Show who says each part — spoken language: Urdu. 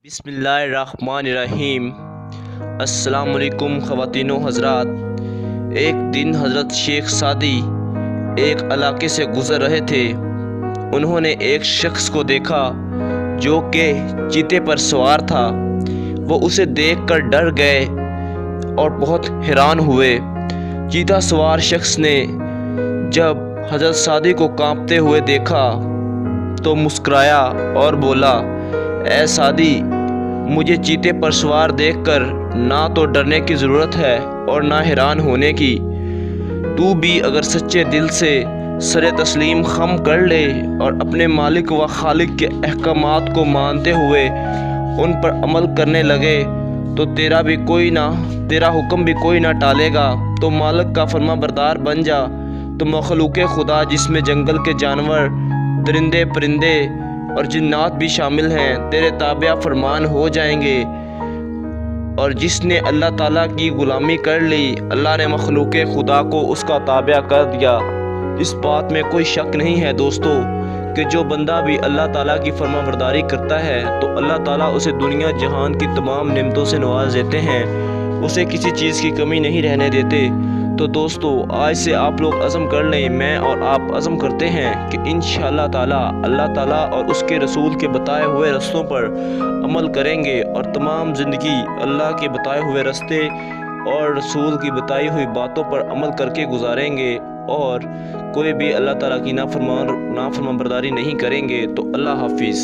Speaker 1: بسم اللہ الرحمن الرحیم۔ السلام علیکم خواتین و حضرات۔ ایک دن حضرت شیخ سعدی ایک علاقے سے گزر رہے تھے۔ انہوں نے ایک شخص کو دیکھا جو کہ چیتے پر سوار تھا۔ وہ اسے دیکھ کر ڈر گئے اور بہت حیران ہوئے۔ چیتا سوار شخص نے جب حضرت سعدی کو کانپتے ہوئے دیکھا تو مسکرایا اور بولا، اے سعدی، مجھے چیتے پر سوار دیکھ کر نہ تو ڈرنے کی ضرورت ہے اور نہ حیران ہونے کی۔ تو بھی اگر سچے دل سے سر تسلیم خم کر لے اور اپنے مالک و خالق کے احکامات کو مانتے ہوئے ان پر عمل کرنے لگے تو تیرا حکم بھی کوئی نہ ٹالے گا۔ تو مالک کا فرما بردار بن جا، تو مخلوق خدا جس میں جنگل کے جانور، درندے پرندے اور جنات بھی شامل ہیں، تیرے تابع فرمان ہو جائیں گے۔ اور جس نے اللہ تعالیٰ کی غلامی کر لی، اللہ نے مخلوق خدا کو اس کا تابع کر دیا۔ اس بات میں کوئی شک نہیں ہے دوستو کہ جو بندہ بھی اللہ تعالیٰ کی فرما برداری کرتا ہے تو اللہ تعالیٰ اسے دنیا جہان کی تمام نعمتوں سے نواز دیتے ہیں، اسے کسی چیز کی کمی نہیں رہنے دیتے۔ تو دوستو، آج سے آپ لوگ عزم کر لیں، میں اور آپ عزم کرتے ہیں کہ انشاءاللہ تعالیٰ اللہ تعالیٰ اور اس کے رسول کے بتائے ہوئے رستوں پر عمل کریں گے اور تمام زندگی اللہ کے بتائے ہوئے رستے اور رسول کی بتائی ہوئی باتوں پر عمل کر کے گزاریں گے، اور کوئی بھی اللہ تعالیٰ کی نافرمان برداری نہیں کریں گے۔ تو اللہ حافظ۔